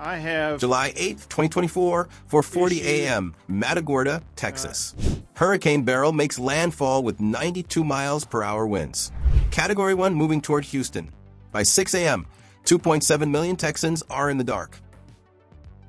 I have July 8th, 2024, 4:40 a.m., Matagorda, Texas. Hurricane Beryl makes landfall with 92 miles per hour winds. Category 1 moving toward Houston. By 6 a.m., 2.7 million Texans are in the dark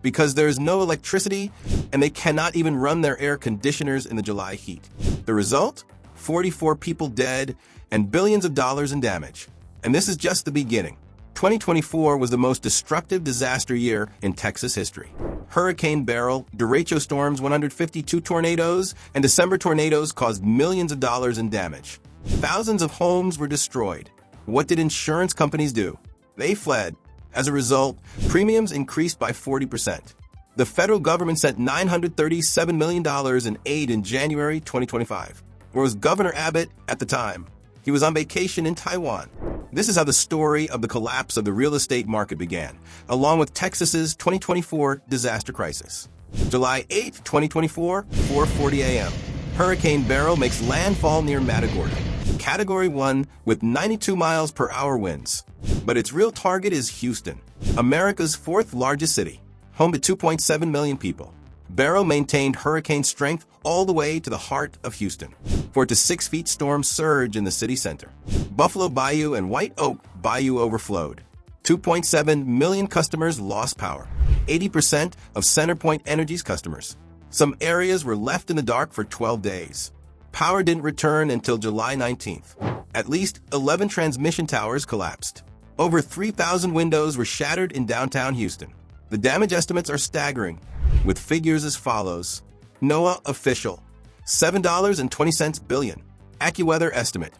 because there's no electricity and they cannot even run their air conditioners in the July heat. The result? 44 people dead and billions of dollars in damage. And this is just the beginning. 2024 was the most destructive disaster year in Texas history. Hurricane Beryl, derecho storms, 152 tornadoes, and December tornadoes caused millions of dollars in damage. Thousands of homes were destroyed. What did insurance companies do? They fled. As a result, premiums increased by 40%. The federal government sent $937 million in aid in January 2025. Where was Governor Abbott at the time? He was on vacation in Taiwan. This is how the story of the collapse of the real estate market began, along with Texas's 2024 disaster crisis. July 8, 2024, 4:40 a.m. Hurricane Beryl makes landfall near Matagorda. Category 1 with 92 miles per hour winds. But its real target is Houston, America's fourth largest city, home to 2.7 million people. Beryl maintained hurricane strength all the way to the heart of Houston. 4 to 6 feet storm surge in the city center. Buffalo Bayou and White Oak Bayou overflowed. 2.7 million customers lost power. 80% of CenterPoint Energy's customers. Some areas were left in the dark for 12 days. Power didn't return until July 19th. At least 11 transmission towers collapsed. Over 3,000 windows were shattered in downtown Houston. The damage estimates are staggering, with figures as follows. NOAA official, $7.20 billion. AccuWeather estimate,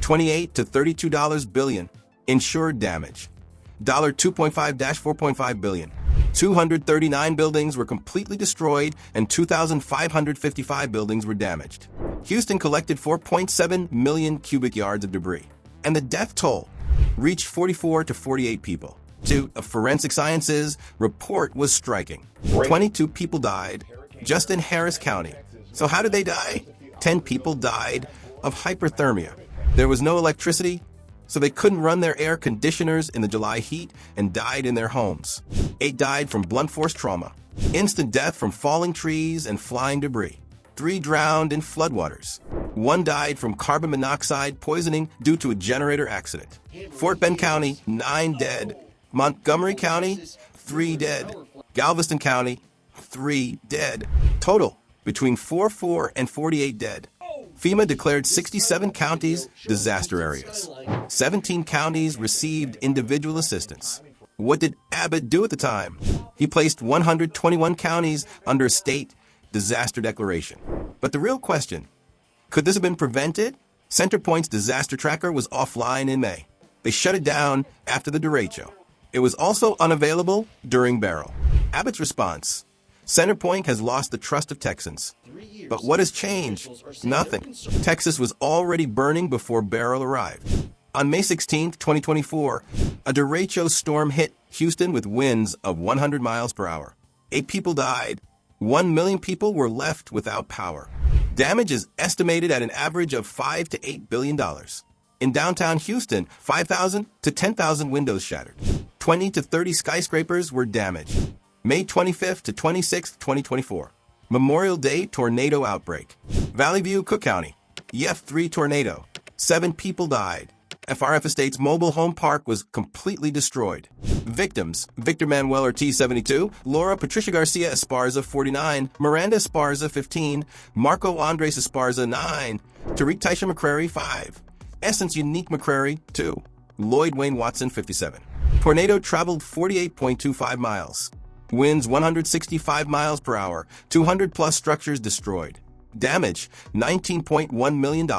$28 to $32 billion. Insured damage, $2.5-4.5 billion. 239 buildings were completely destroyed and 2,555 buildings were damaged. Houston collected 4.7 million cubic yards of debris, and the death toll reached 44 to 48 people. A forensic sciences report was striking. 22 people died just in Harris County. So how did they die? 10 people died of hyperthermia. There was no electricity, so they couldn't run their air conditioners in the July heat and died in their homes. 8 died from blunt force trauma, instant death from falling trees and flying debris. 3 drowned in floodwaters. 1 died from carbon monoxide poisoning due to a generator accident. Fort Bend County, 9 dead. Montgomery County, 3 dead. Galveston County, 3 dead. Total, between 44 and 48 dead. FEMA declared 67 counties disaster areas. 17 counties received individual assistance. What did Abbott do at the time? He placed 121 counties under a state disaster declaration. But the real question, could this have been prevented? CenterPoint's disaster tracker was offline in May. They shut it down after the derecho. It was also unavailable during Beryl. Abbott's response, CenterPoint has lost the trust of Texans. But what has changed? Nothing. Texas was already burning before Beryl arrived. On May 16, 2024, a derecho storm hit Houston with winds of 100 miles per hour. 8 people died. 1 million people were left without power. Damage is estimated at an average of $5 to $8 billion. In downtown Houston, 5,000 to 10,000 windows shattered. 20 to 30 skyscrapers were damaged. May 25th to 26th, 2024. Memorial Day tornado outbreak. Valley View, Cook County. EF3 tornado. 7 people died. FRF Estates mobile home park was completely destroyed. Victims: Victor Manuel Ortiz, 72, Laura Patricia Garcia Esparza, 49, Miranda Esparza, 15, Marco Andres Esparza, 9, Tariq Taisha McCrary, 5, Essence Unique McCrary, 2, Lloyd Wayne Watson, 57. Tornado traveled 48.25 miles. Winds 165 miles per hour, 200-plus structures destroyed. Damage, $19.1 million.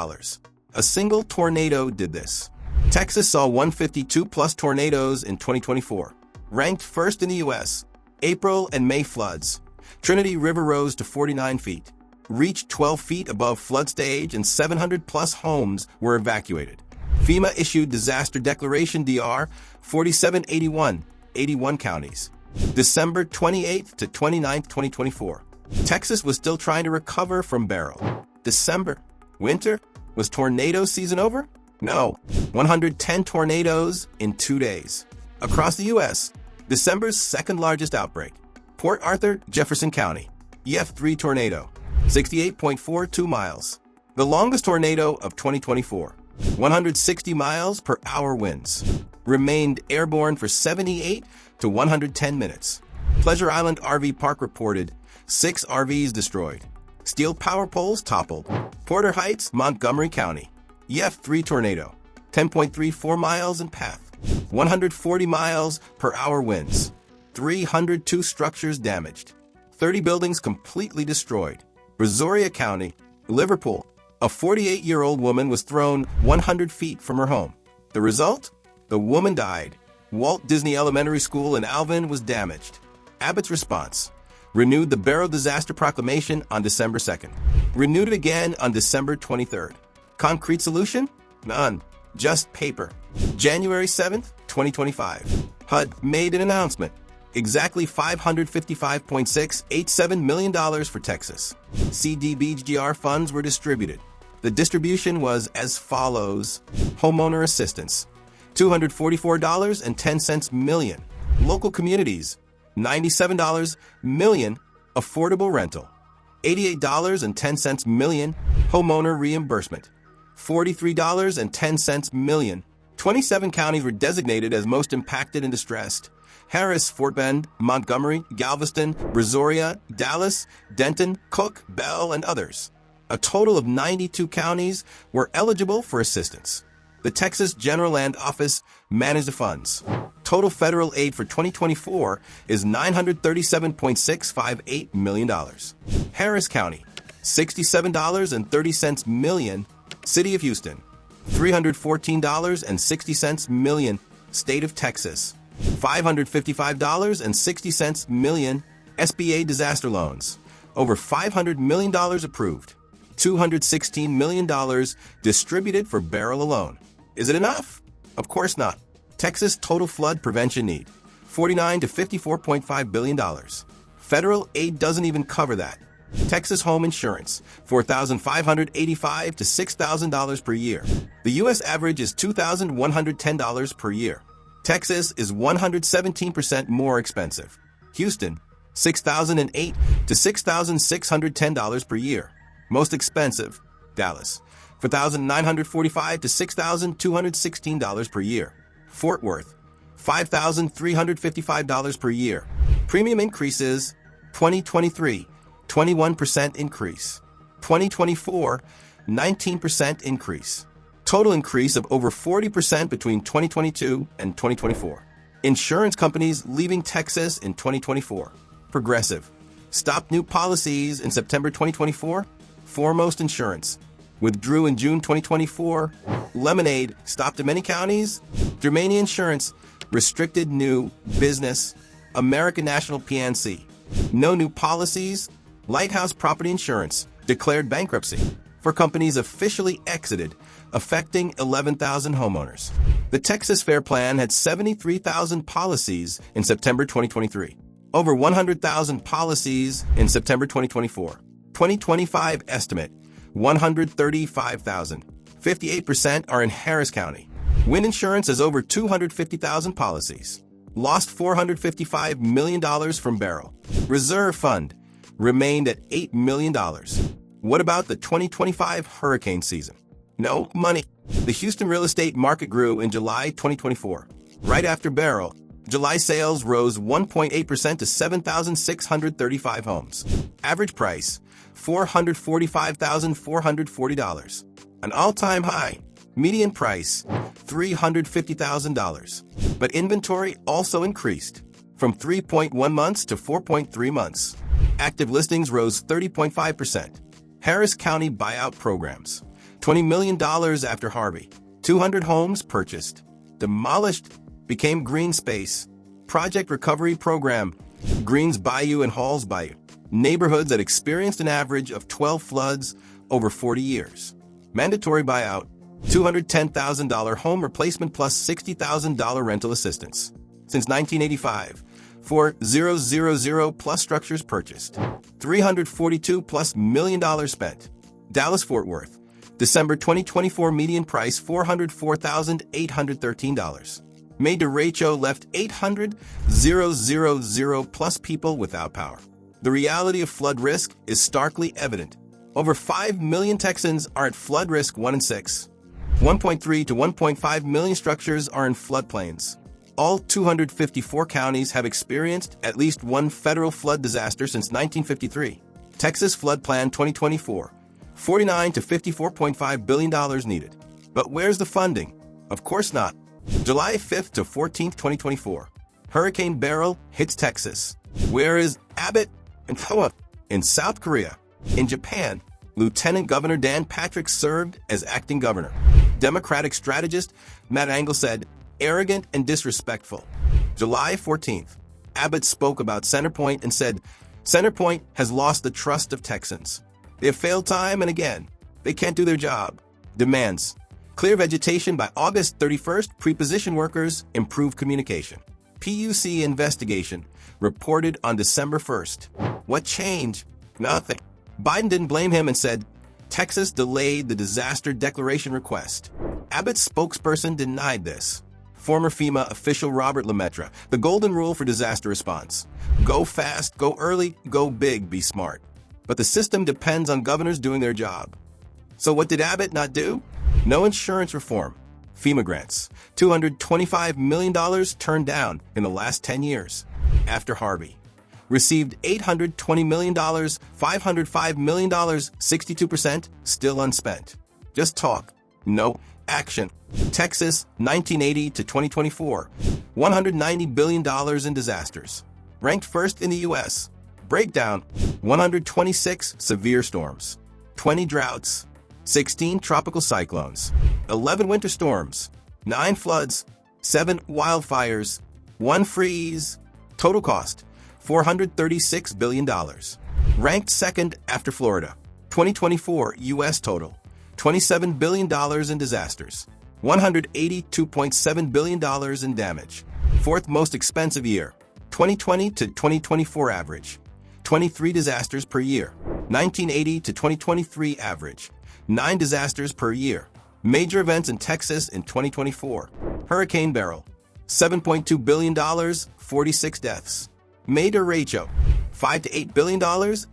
A single tornado did this. Texas saw 152-plus tornadoes in 2024. Ranked first in the U.S. April and May floods. Trinity River rose to 49 feet. Reached 12 feet above flood stage and 700-plus homes were evacuated. FEMA issued disaster declaration DR 4781, 81 counties. December 28th to 29th, 2024. Texas was still trying to recover from Beryl. December. Winter? Was tornado season over? No. 110 tornadoes in 2 days. Across the U.S., December's second largest outbreak. Port Arthur, Jefferson County. EF3 tornado, 68.42 miles. The longest tornado of 2024. 160 miles per hour winds. Remained airborne for 78 to 110 minutes. Pleasure Island RV Park reported 6 RVs destroyed. Steel power poles toppled. Porter Heights, Montgomery County. EF3 tornado, 10.34 miles in path. 140 miles per hour winds. 302 structures damaged. 30 buildings completely destroyed. Brazoria County, Liverpool. A 48-year-old woman was thrown 100 feet from her home. The result? The woman died. Walt Disney Elementary School in Alvin was damaged. Abbott's response: renewed the Beryl disaster proclamation on December 2nd. Renewed it again on December 23rd. Concrete solution? None. Just paper. January 7th, 2025. HUD made an announcement. Exactly $555.687 million for Texas. CDBGR funds were distributed. The distribution was as follows. Homeowner assistance, $244.10 million. Local communities, $97 million. Affordable rental, $88.10 million. Homeowner reimbursement, $43.10 million. 27 counties were designated as most impacted and distressed. Harris, Fort Bend, Montgomery, Galveston, Brazoria, Dallas, Denton, Cook, Bell, and others. A total of 92 counties were eligible for assistance. The Texas General Land Office managed the funds. Total federal aid for 2024 is $937.658 million. Harris County, $67.30 million. City of Houston, $314.60 million. State of Texas, $555.60 million. SBA disaster loans, over $500 million approved. $216 million distributed for Beryl alone. Is it enough? Of course not. Texas total flood prevention need, $49 to $54.5 billion. Federal aid doesn't even cover that. Texas home insurance, $4,585 to $6,000 per year. The U.S. average is $2,110 per year. Texas is 117% more expensive. Houston, $6,008 to $6,610 per year. Most expensive, Dallas, $4,945 to $6,216 per year. Fort Worth, $5,355 per year. Premium increases, 2023, 21% increase. 2024, 19% increase. Total increase of over 40% between 2022 and 2024. Insurance companies leaving Texas in 2024. Progressive stopped new policies in September 2024. Foremost Insurance withdrew in June 2024. Lemonade stopped in many counties. Germania Insurance restricted new business. American National PNC, no new policies. Lighthouse Property Insurance declared bankruptcy for companies officially exited, affecting 11,000 homeowners. The Texas Fair Plan had 73,000 policies in September 2023, over 100,000 policies in September 2024. 2025 estimate, 135,000. 58% are in Harris County. Wind Insurance has over 250,000 policies. Lost $455 million from Beryl. Reserve Fund remained at $8 million. What about the 2025 hurricane season? No money. The Houston real estate market grew in July 2024. Right after Beryl, July sales rose 1.8% to 7,635 homes. Average price, $445,440. An all-time high. Median price, $350,000. But inventory also increased from 3.1 months to 4.3 months. Active listings rose 30.5%. Harris County buyout programs, $20 million after Harvey. 200 homes purchased, demolished, became green space. Project Recovery Program, Greens Bayou and Halls Bayou. Neighborhoods that experienced an average of 12 floods over 40 years. Mandatory buyout, $210,000 home replacement plus $60,000 rental assistance. Since 1985, 4,000 plus structures purchased. $342+ million spent. Dallas-Fort Worth, December 2024 median price $404,813. May derecho left 800,000 plus people without power. The reality of flood risk is starkly evident. Over 5 million Texans are at flood risk 1 in 6. 1.3 to 1.5 million structures are in floodplains. All 254 counties have experienced at least one federal flood disaster since 1953. Texas Flood Plan 2024, $49 to $54.5 billion needed. But where's the funding? Of course not. July 5th to 14th, 2024. Hurricane Beryl hits Texas. Where is Abbott and TWIA? In South Korea. In Japan, Lieutenant Governor Dan Patrick served as acting governor. Democratic strategist Matt Engel said, arrogant and disrespectful. July 14th, Abbott spoke about Centerpoint and said, Centerpoint has lost the trust of Texans. They have failed time and again. They can't do their job. Demands. Clear vegetation by August 31st. Preposition workers improve communication. PUC investigation reported on December 1st. What changed? Nothing. Biden didn't blame him and said, Texas delayed the disaster declaration request. Abbott's spokesperson denied this. Former FEMA official Robert Lemaitre, the golden rule for disaster response. Go fast, go early, go big, be smart. But the system depends on governors doing their job. So what did Abbott not do? No insurance reform. FEMA grants, $225 million turned down in the last 10 years. After Harvey. Received $820 million, $505 million, 62% still unspent. Just talk. No action. Texas, 1980 to 2024, $190 billion in disasters. Ranked first in the U.S. Breakdown, 126 severe storms, 20 droughts, 16 tropical cyclones, 11 winter storms, 9 floods, 7 wildfires, 1 freeze. Total cost, $436 billion. Ranked second after Florida. 2024 U.S. total, $27 billion in disasters, $182.7 billion in damage. Fourth most expensive year, 2020 to 2024 average, 23 disasters per year. 1980 to 2023 average, 9 disasters per year. Major events in Texas in 2024. Hurricane Beryl, $7.2 billion, 46 deaths. May derecho, $5 to $8 billion,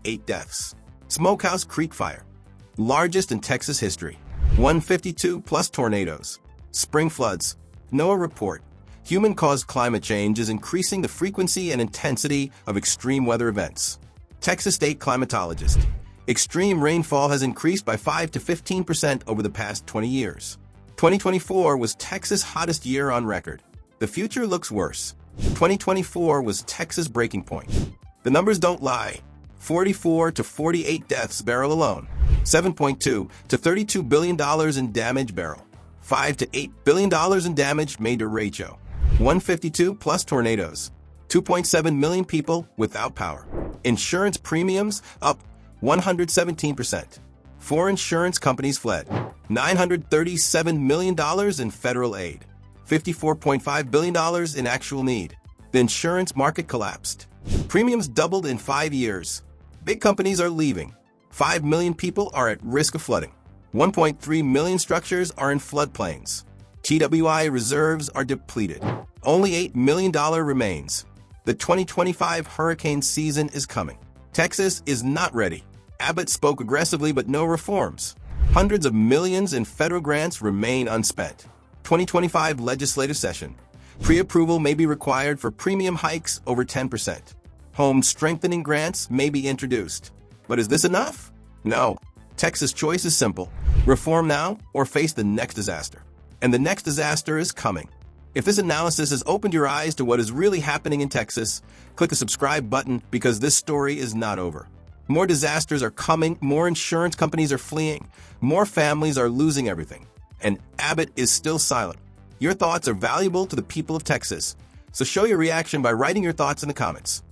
8 deaths. Smokehouse Creek Fire, largest in Texas history, 152 plus tornadoes. Spring floods. NOAA report. Human-caused climate change is increasing the frequency and intensity of extreme weather events. Texas state climatologist. Extreme rainfall has increased by 5 to 15% over the past 20 years. 2024 was Texas' hottest year on record. The future looks worse. 2024 was Texas' breaking point. The numbers don't lie. 44 to 48 deaths Beryl alone. $7.2 to $32 billion in damage Beryl. $5 to $8 billion in damage May derecho. 152 plus tornadoes. 2.7 million people without power. Insurance premiums up 117%. 4 insurance companies fled. $937 million in federal aid. $54.5 billion in actual need. The insurance market collapsed. Premiums doubled in 5 years. Big companies are leaving. 5 million people are at risk of flooding. 1.3 million structures are in floodplains. TWIA reserves are depleted. Only $8 million remains. The 2025 hurricane season is coming. Texas is not ready. Abbott spoke aggressively but no reforms. Hundreds of millions in federal grants remain unspent. 2025 legislative session. Pre-approval may be required for premium hikes over 10%. Home strengthening grants may be introduced. But is this enough? No. Texas' choice is simple. Reform now or face the next disaster. And the next disaster is coming. If this analysis has opened your eyes to what is really happening in Texas, click the subscribe button because this story is not over. More disasters are coming, more insurance companies are fleeing, more families are losing everything. And Abbott is still silent. Your thoughts are valuable to the people of Texas, so show your reaction by writing your thoughts in the comments.